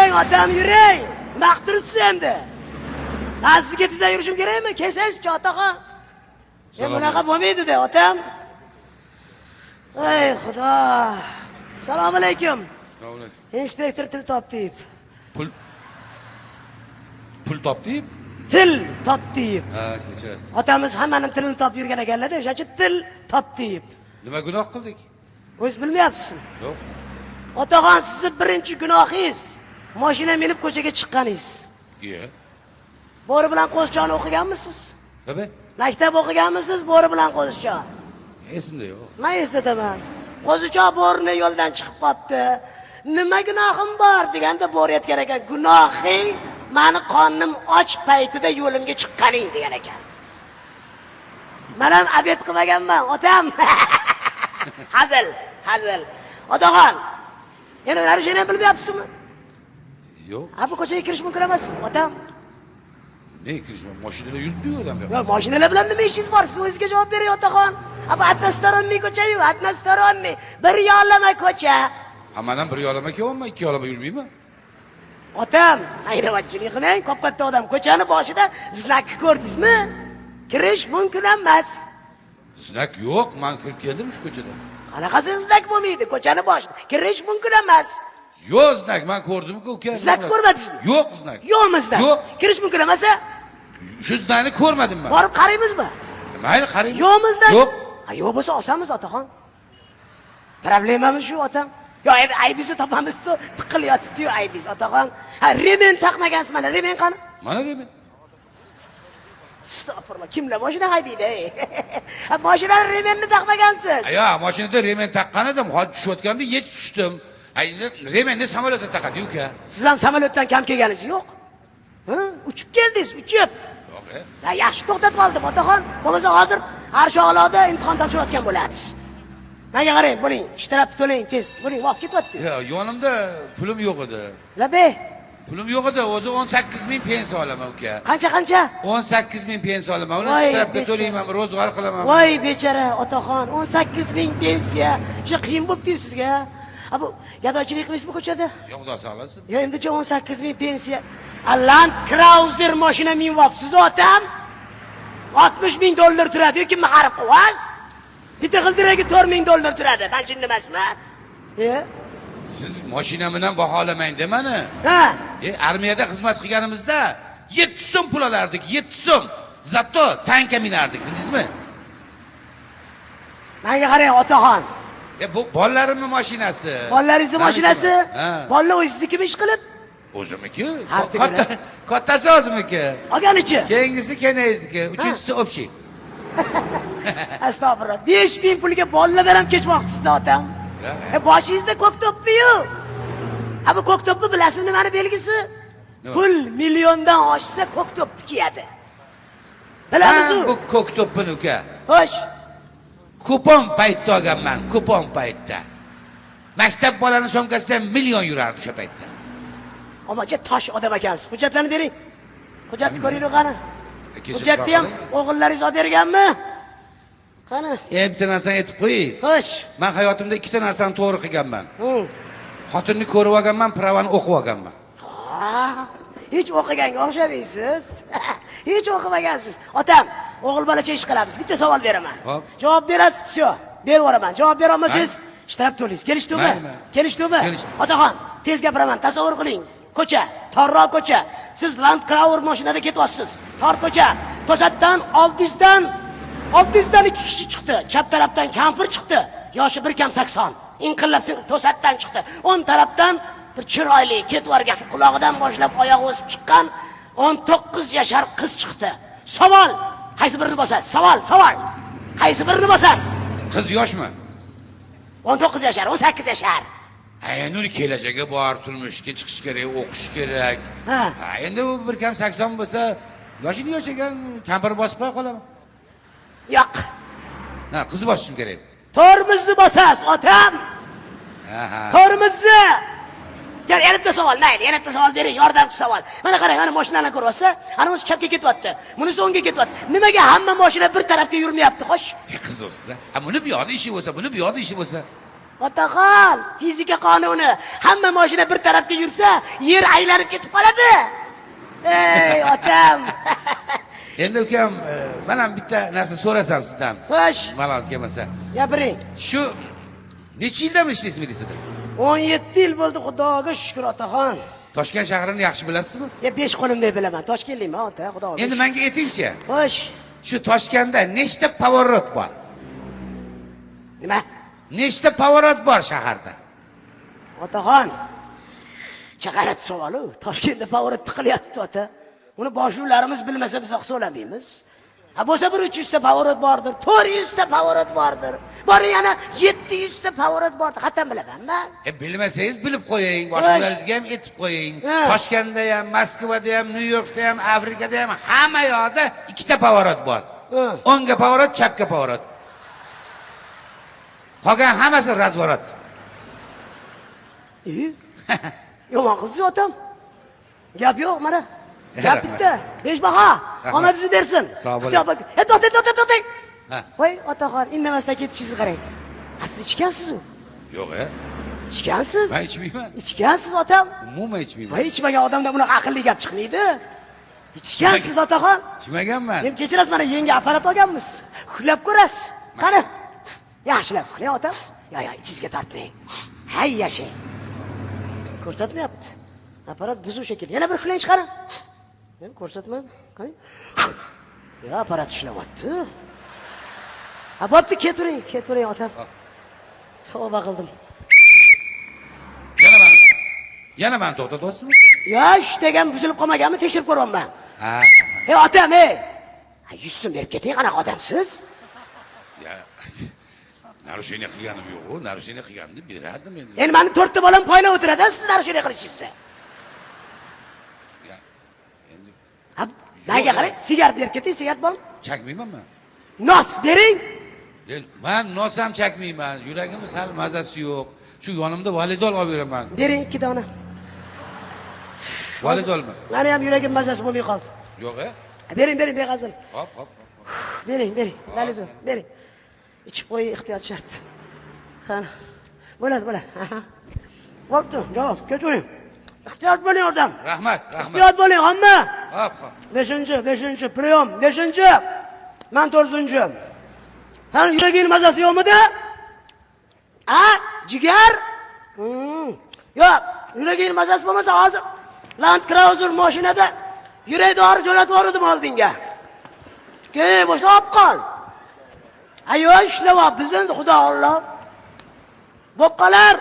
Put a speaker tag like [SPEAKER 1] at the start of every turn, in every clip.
[SPEAKER 1] Yuring otam, yuring. Nima qilib turibsiz endi? Men sizga tezda yurishim kerakmi? Kelsangiz-chi otaxon. Bunaqa bo'lmaydi-da, otam. Ey Xudo. Assalomu alaykum. Inspektor til topdi.
[SPEAKER 2] Pul topdi?
[SPEAKER 1] Til topdi.
[SPEAKER 2] Ha, kechirasiz.
[SPEAKER 1] Otamiz hammaning tilini topib yurgan ekanlar-da, o'shacha til topdi.
[SPEAKER 2] Nima gunoh qildik?
[SPEAKER 1] O'z bilmayapsizmi?
[SPEAKER 2] Yo'q.
[SPEAKER 1] Otaxon, sizni birinchi gunohingiz mashina minib ko'chaga chiqqaningiz.
[SPEAKER 2] Ye.
[SPEAKER 1] Bo'ri bilan qo'zichoni o'qiganmisiz?
[SPEAKER 2] Nima?
[SPEAKER 1] Maktab o'qiganmisiz bo'ri bilan qo'zichon?
[SPEAKER 2] Esimda yo'q.
[SPEAKER 1] Men eslataman. Qo'zichon bo'rini yo'ldan chiqib qolibdi. Nima gunohim bor deganda bo'ri aytgan ekan, gunohing meni qornim och paytida yo'limga chiqqaning degan ekan. Men ham obed qilmaganman, otam. Hazil. Otaxon, endi narishini bilmayapsizmi?
[SPEAKER 2] Yo'q.
[SPEAKER 1] Bu ko'chaga kirish mumkin emas, otam.
[SPEAKER 2] Ne kirishim? Mashinalar yuribdi-yu odamga.
[SPEAKER 1] Yo'q, mashinalar bilan nima ishingiz bor? Siz o'zingizga javob bering, otaxon. Bu atnastoronniy ko'cha-yu, atnastoronniy. Bir yo'lama ko'cha.
[SPEAKER 2] Men bir yo'lama kelyapman, ikki yo'lama yurmayman.
[SPEAKER 1] Otam, haydovchilik qilmang, katta odam ko'chani boshida znakni ko'rdingizmi? Kirish mumkin emas.
[SPEAKER 2] Znak yo'q, men kirib keldim shu ko'chada.
[SPEAKER 1] Qanaqasi znak bo'lmaydi? Ko'chani boshida kirish mumkin emas.
[SPEAKER 2] Yo'q znak, men ko'rdim-ku, uka.
[SPEAKER 1] Znak ko'rmadingizmi?
[SPEAKER 2] Yo'q znak.
[SPEAKER 1] Yo'qmi znak?
[SPEAKER 2] Yo'q.
[SPEAKER 1] Kirish mumkin emasa?
[SPEAKER 2] Shu znakni ko'rmadim men.
[SPEAKER 1] Borib qaraymizmi?
[SPEAKER 2] Mayli, qaraymiz.
[SPEAKER 1] Yo'qmi znak?
[SPEAKER 2] Yo'q.
[SPEAKER 1] Yo'q bo'lsa olsamiz, otaxon. Problemamiz shu, otam. Yo, endi aybingizni topamiz-ku, tiqilyotibdi-yu aybingiz, otaxon. Remen taqmagansiz, mana remen qani?
[SPEAKER 2] Mana remen.
[SPEAKER 1] Astagfirullah, kimlar mashina haydaydi? Mashinani remenni taqmagansiz.
[SPEAKER 2] Yo'q, mashinada remen taqqan edim, hozir tushayotganda yetib tushdim. Endi remenni samolyotda taqadi, uka.
[SPEAKER 1] Siz ham samolyotdan kam kelganingiz yo'q? Uchib keldingiz, uchib.
[SPEAKER 2] Yo'q,
[SPEAKER 1] yaxshi to'xtatib oldim, otaxon. Bo'lmasa hozir har shog'aloda imtihon topshirayotgan bo'ladingiz. Menga qarang, bo'ling, ishtirab to'lang tez. Bo'ling, vaqt ketyapti.
[SPEAKER 2] Yo'q, yonimda pulim yo'q edi.
[SPEAKER 1] Labe.
[SPEAKER 2] Pulim yo'q edi, o'zi 18,000 pensiya olaman, uka.
[SPEAKER 1] Qancha?
[SPEAKER 2] 18,000 pensiya olaman. Uni ishtirabga to'layman, ro'zg'or qilaman.
[SPEAKER 1] Voy bechara otaxon, 18,000 pensiya. Juda qiyin bo'pti-yu sizga. Bu gadochilik qilasizmi ko'chada?
[SPEAKER 2] Yo'q, xudo saqlasin.
[SPEAKER 1] Yo, endicha 18,000 pensiya. Land Cruiser mashina minvapsiz, otam. $60,000 turadi yoki mahar quvas. Bitta g'ildiragi $4,000 turadi. Balchin emasmi?
[SPEAKER 2] Siz mashina bilan baholamang demani.
[SPEAKER 1] Ha.
[SPEAKER 2] Armiyada xizmat qilganimizda 7 so'm pul olardik, 7 so'm. Zato tankka minardik, bildingizmi?
[SPEAKER 1] Menga qarang, otaxon.
[SPEAKER 2] Bu bolalarimning mashinasi.
[SPEAKER 1] Bolalaringiz mashinasi? Bolalar o'zingiznikimi ish qilib?
[SPEAKER 2] O'zimniki. Kattasi o'zimniki.
[SPEAKER 1] Qolganichi?
[SPEAKER 2] Keyingisi kenayizki, uchinchisi общий.
[SPEAKER 1] Astagfirullah. 5,000 pulga bolalar ham kechmoqchisiz, otam. Boshingizda ko'k to'ppi-yu. Bu ko'k to'ppi bilasizmi nimani belgisi? Pul milliondan oshsa ko'k to'ppi kiyadi. Bilamizmi?
[SPEAKER 2] Bu ko'k to'ppini, uka.
[SPEAKER 1] Xo'sh.
[SPEAKER 2] Kupon paytda olganman, kupon paytda. Maktab bolaning so'mkasida million yurardi o'sha paytda.
[SPEAKER 1] Amacha tosh odam ekansiz. Hujjatlarni bering. Hujjatni ko'ringlar qani. Hujjatni ham o'g'illaringiz olib berganmi? Qani?
[SPEAKER 2] Bitta narsani aytib qo'y.
[SPEAKER 1] Xo'sh.
[SPEAKER 2] Men hayotimda ikkita narsani to'g'ri qilganman. Xotinni ko'rib olganman, pravani o'qib olganman.
[SPEAKER 1] Hech o'qiganga o'xshamaysiz. Hech o'qimagansiz. Otam, o'g'il bolacha ish qilamiz. Bitta savol beraman. Javob berasiz, всё. Berib yuboraman. Javob bera olmasangiz, ishtirab to'laysiz. Kelishdimi? Kelishdimi? Otaxon, tez gapiraman. Tasavvur qiling. Ko'cha, torroq ko'cha. Siz Land Cruiser mashinada ketyapsiz. Tor ko'cha. To'satdan oldingizdan 2 kishi chiqdi. Chap tarafdan kampir chiqdi. Yoshi 1.80. Inqillab to'satdan chiqdi. 10 tarafdan bir chiroyli ketvarga shu qulog'idan boshlab oyog'i o'sib chiqqan 19 yashar qiz chiqdi. Savol, qaysi birini bosasiz? Savol. Qaysi birini bosasiz?
[SPEAKER 2] Qiz yoshmi?
[SPEAKER 1] 19 yashar, 18 yashar.
[SPEAKER 2] Endi kelajagi bor, turmushga chiqish kerak, o'qish kerak. Endi u 1.80 bo'lsa, yoshini yashagan kampir bosib qo'ya qolaman.
[SPEAKER 1] Yo'q.
[SPEAKER 2] Qiz bosishim kerak.
[SPEAKER 1] Tormozni bosasiz, otam. Tormozni. Yana bitta savol, mayli, yana bitta savol bering, yordamchi savol. Mana qarang, mana mashinani ko'ryapsiz, ana o'zi chapga ketyapti. Bunisi o'ngga ketyapti. Nimaga hamma mashina bir tarafga yurmayapti, xo'sh?
[SPEAKER 2] Qiz o'siz. Buni bu yoqda ishi bo'lsa, buni bu yoqda ishi bo'lsa.
[SPEAKER 1] Otaxon, fizika qonuni. Hamma mashina bir tarafga yursa, yer aylanib ketib qoladi. Ey, otam.
[SPEAKER 2] Endi ukam, men ham bitta narsa so'rasam sizdan.
[SPEAKER 1] Xo'sh,
[SPEAKER 2] Malol kelmasa.
[SPEAKER 1] gapiring.
[SPEAKER 2] Shu necha yildan ishlaysiz militsiyada?
[SPEAKER 1] 17 yil bo'ldi, Xudoga shukr, otaxon.
[SPEAKER 2] Toshkent shahrini yaxshi bilasizmi?
[SPEAKER 1] 5 qo'limdek bilaman. Toshkentlikman, ota, Xudoga.
[SPEAKER 2] Endi menga aytingchi.
[SPEAKER 1] Xo'sh,
[SPEAKER 2] Shu Toshkentda nechta поворот bor?
[SPEAKER 1] nima?
[SPEAKER 2] Nechta поворот bor shaharda?
[SPEAKER 1] Otaxon, chaqarat savol-u. Toshkentda pavorat qilyapti, ota. Uni boshlovlarimiz bilmasa biz hisoblamaymiz. Ha bo'lsa bir 300 ta pavorat bordir, 400 ta pavorat bordir. Bori yana 700 ta pavorat bordir. Qattan bilamanmi?
[SPEAKER 2] Bilmasangiz bilib qo'ying, boshqalaringizga ham aytib qo'ying. Toshkentda ham, Moskvada ham, Nyu-Yorkda ham, Afrikada ham hamma yoqda ikkita pоворот bor. O'ngga pоворot, chapga pоворot. Qolgan hammasi razvorot.
[SPEAKER 1] Yomon qilsiz, otam. Gap yo'q, mana. Gap bitta. 5 baho. Omadingizni bersin. To'xtang. Voy, otaxon, indamasdan ketishingizni qarang. Siz ichgansiz-ku?
[SPEAKER 2] Yo'q,
[SPEAKER 1] Ichgansiz?
[SPEAKER 2] men ichmayman.
[SPEAKER 1] Ichgansiz, otam.
[SPEAKER 2] Umuman ichmayman.
[SPEAKER 1] Voy, ichmagan odamda bunaqa aqlli gap chiqmaydi. Ichgansiz, otaxon.
[SPEAKER 2] Ichmaganman.
[SPEAKER 1] Men kechirasiz, mana yangi apparat olganmiz. Uxlab ko'rasiz. Qani? Yaxshilab uxlang, otam. Yo, ichingizga tortmang. Hay yashang. Ko'rsatmayapti. Apparat buzuq shekilli. Yana bir uxlang chiqaring. Men ko'rsatmadi. Qani? Ya, apparat ishlayapti. Bo'pti, ketavering, otam. Tavba qildim.
[SPEAKER 2] Yana men to'xtatyapsizmi?
[SPEAKER 1] Yo, degan buzilib qolmaganmi? Tekshirib ko'ryapman. Ey, otam, ey. 100 so'm berib keting, qanaqa odamsiz?
[SPEAKER 2] Ya, narusheniya qilganim yo'q-ku, narusheniya qilganimni berardim endi.
[SPEAKER 1] Endi meni 4 ta bolam poylab o'tiradi, siz narusheniya qilishingizsa.
[SPEAKER 2] Ya, endi
[SPEAKER 1] menga qarang, sigaret berib keting, sigaret bor?
[SPEAKER 2] chakmayman men.
[SPEAKER 1] Nos bering.
[SPEAKER 2] Men nos ham chakmayman, yuragimda sal mazasi yo'q. Shu yonimda validol olib beraman.
[SPEAKER 1] Bering 2 dona.
[SPEAKER 2] Validolmi?
[SPEAKER 1] Meni ham yuragim mazasi bo'lmay qoldi.
[SPEAKER 2] Yo'q-a?
[SPEAKER 1] Bering, beg'azil.
[SPEAKER 2] Hop.
[SPEAKER 1] Bering, validol, bering. Ichib qo'ying, ehtiyot shart. Qani. Bo'ladi. Bo'pti, javob, ketavering. Ehtiyot bo'ling, odam.
[SPEAKER 2] Rahmat.
[SPEAKER 1] Ehtiyot bo'ling, hamma.
[SPEAKER 2] Hop.
[SPEAKER 1] 5-chi, priyom, 5-chi. Men 4-chi. Qani, yuraging mazasi yo'qmidi? Jigar? Yo'q, yuraging mazasi bo'lmasa hozir Land Cruiser mashinada yurak dori jo'natib yubordim oldinga. Bo'lsa olib qol. Ayo, ishlayapmiz biz endi, xudo Alloh. Bo'p qolar.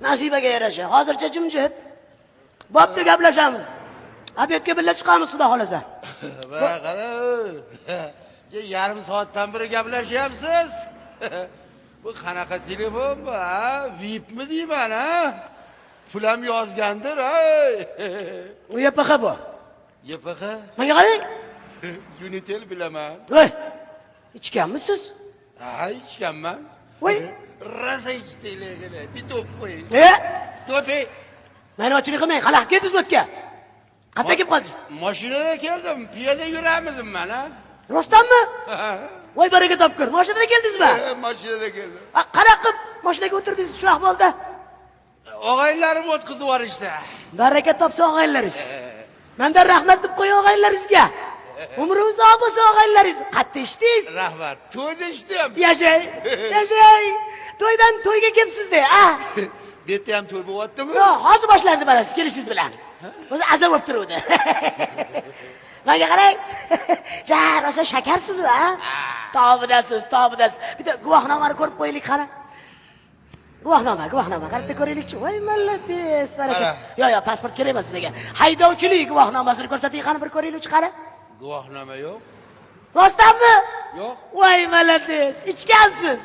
[SPEAKER 1] Nasibaga yarasha. Hozircha jimjit. Bo'pti, gaplashamiz. Obedga birga chiqamiz, xudo xolasa.
[SPEAKER 3] Va qara. Yarim soatdan beri gaplashyapsiz. Bu qanaqa telefon bu, VIPmi deyman, Pulam yozgandir,
[SPEAKER 1] U YPX bu.
[SPEAKER 3] YPX?
[SPEAKER 1] Menga qarang.
[SPEAKER 3] Unitel bilaman.
[SPEAKER 1] Voy. Ichganmisiz?
[SPEAKER 3] Ichganman.
[SPEAKER 1] Voy.
[SPEAKER 3] Rosa ichdinglar, bitib qo'y. To'pi.
[SPEAKER 1] Meni ochlik qilmang, qala ketdingiz o'tga. Qayerga kelib qoldingiz?
[SPEAKER 3] Mashinada keldim, piyoda yuramidim men,
[SPEAKER 1] Rostdanmi? Voy, baraka topkur. Mashinada keldingizmi?
[SPEAKER 3] Mashinada keldim.
[SPEAKER 1] Qanaqa qilib mashinaga o'tirdingiz shu ahvolda?
[SPEAKER 3] Og'aylarim o'tkazib yuborishdi.
[SPEAKER 1] Baraka topsa og'aylaringiz. Mendan rahmat deb qo'ying og'aylaringizga. Umri uzoq bo'lsa og'aylaringiz. Qattiq ichdingiz.
[SPEAKER 3] Rahmat. To'yda ichdim.
[SPEAKER 1] Yashay. To'ydan to'yga kelibsiz-da,
[SPEAKER 3] Bu yerda ham to'y bo'lyaptimi?
[SPEAKER 1] Yo'q, hozir boshlandi mana siz kelishingiz bilan. O'zi azab bo'lib turuvdi. Menga qarang. Ja, rosa shakarsiz-ku, Tobidasiz. Bitta guvohnomani ko'rib qo'yaylik qara. Guvohnoma, qarab ko'raylikchi. Voy, mallates, baraka. Yo'q, pasport kerak emas bizga. Haydovchilik guvohnomasini ko'rsating, qani bir ko'raylikchi qara.
[SPEAKER 3] Guvohnoma yo'q.
[SPEAKER 1] Rostdanmi?
[SPEAKER 3] Yo'q.
[SPEAKER 1] Voy, mallates, ichgansiz.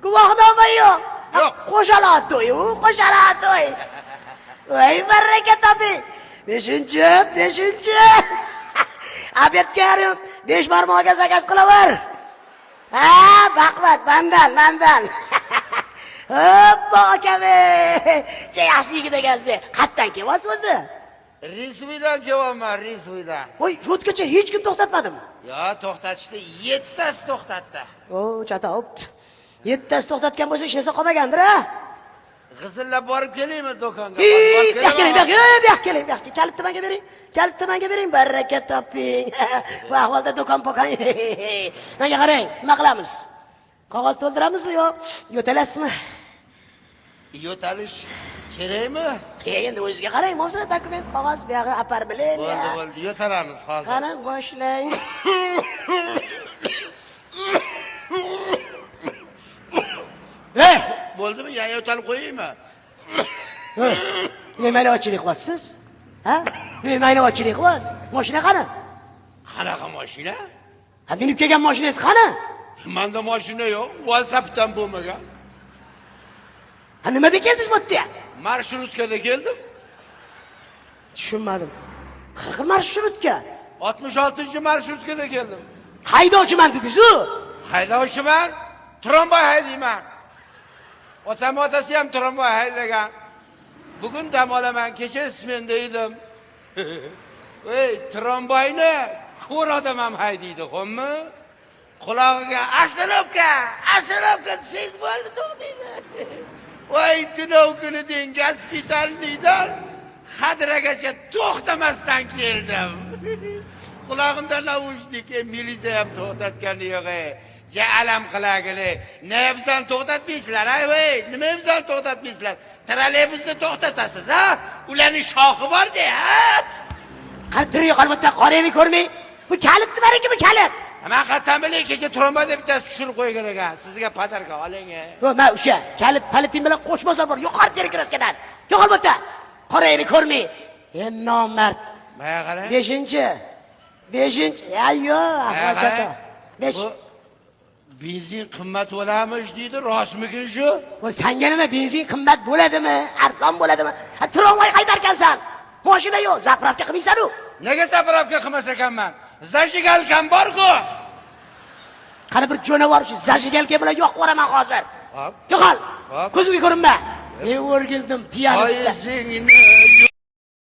[SPEAKER 1] Guvohnoma yo'q.
[SPEAKER 3] Yo'q.
[SPEAKER 1] Qo'shalar to'y. Voy, baraka toping. 5-chi. Obedga yarim 5 barmog'iga zakaz qilaver. Baqmat, mandan. Hoppa, akame. Yaxshi yigit ekansiz. Qayerdan kelyapsiz o'zi?
[SPEAKER 3] Resmiydan kelyapman, resmiydan.
[SPEAKER 1] Voy, yo'tgacha hech kim to'xtatmadimi?
[SPEAKER 3] Yo, to'xtatishdi, 7 tasi to'xtatdi.
[SPEAKER 1] Chata, bo'pti. 7tasi to'xtatgan bo'lsa hech narsa qolmagandir a?
[SPEAKER 3] G'izillab borib kelaymi do'konga?
[SPEAKER 1] Bu yoqqa keling, bu yoqqa keling, bu yoqqa. Kalitni menga bering. Kalitni menga bering, baraka toping. Bu ahvolda do'kon po'kon. Menga qarang, nima qilamiz? Qog'oz to'ldiramizmi yo yo'talasizmi?
[SPEAKER 3] Yo'talish kerakmi?
[SPEAKER 1] Endi o'zingizga qarang, bo'lsa dokument, qog'oz bu yoqqa apar bilan.
[SPEAKER 3] Bo'ldi, yo'talamiz hozir.
[SPEAKER 1] Qani boshlang.
[SPEAKER 3] Bo'ldimi? Yana yo'talib qo'yaymi?
[SPEAKER 1] Nima ochchilik qilyapsiz? Ha? Nima ochchilik qilyapsiz? Mashina qani?
[SPEAKER 3] Qanaqa mashina?
[SPEAKER 1] Ha, minib kelgan mashinangiz qani?
[SPEAKER 3] Menda mashina yo'q, WhatsAppdan bo'lmagan.
[SPEAKER 1] Ha, nimada keldingiz bu yerga?
[SPEAKER 3] Marshrutkada keldim.
[SPEAKER 1] Tushunmadim. 40 marshrutga.
[SPEAKER 3] 66-marsrutkada keldim.
[SPEAKER 1] Haydovchiman dedingiz-ku.
[SPEAKER 3] Haydovchiman, tramvay haydayman. Otasi ham tramvay haydagan. Bugun dam olaman, kecha smenda edim. Ey, tramvayni ko'r odam ham haydaydi, xo'pmi? Qulog'iga asalobka desangiz bo'ldi, to'xtaydi. Voy, tunov kuni deng gospitalnidan Xadragacha to'xtamasdan keldim. Qulog'imda naushnik, militsiya ham to'xtatgani yo'q. Ja alam qilagini. Nima bizdan to'xtatmaysizlar, voy, nima bizdan to'xtatmaysizlar? Trolleybusni to'xtatasiz, ha? Ularning shoxi bor-da, ha?
[SPEAKER 1] Qattiq qalbda qorayni ko'rmay, bu kalitni bering-ki, bu kalit.
[SPEAKER 3] Men qattan bilay, kecha trombada bittasi tushirib qo'ygan ekan. Sizga padarka oling.
[SPEAKER 1] Yo, men o'sha paliting bilan qo'shmasa bor, yo'qolib beri kirasizdan. Yo'qol bo'ta. Qorayni ko'rmay. Nomard.
[SPEAKER 3] Maya qarang.
[SPEAKER 1] 5. Ayyo, ahvolchata. 5.
[SPEAKER 3] Benzin qimmat bo'lamish deydi, rostmikin shu?
[SPEAKER 1] Bu senga nima benzin qimmat bo'ladimi, arzon bo'ladimi? Ha, tramvay haydarkansan. Mashina yo'q, zapravka qilmaysan-ku.
[SPEAKER 3] Nega zapravka qilmas ekanman? Zajigalkam bor-ku.
[SPEAKER 1] Qani bir jonivor shu zajigalka bilan yo'q qo'raman hozir.
[SPEAKER 3] Hop.
[SPEAKER 1] Yo'qol.
[SPEAKER 3] Hop.
[SPEAKER 1] Ko'zimga ko'rinma. O'rgildim piyonista.
[SPEAKER 3] Oyisingni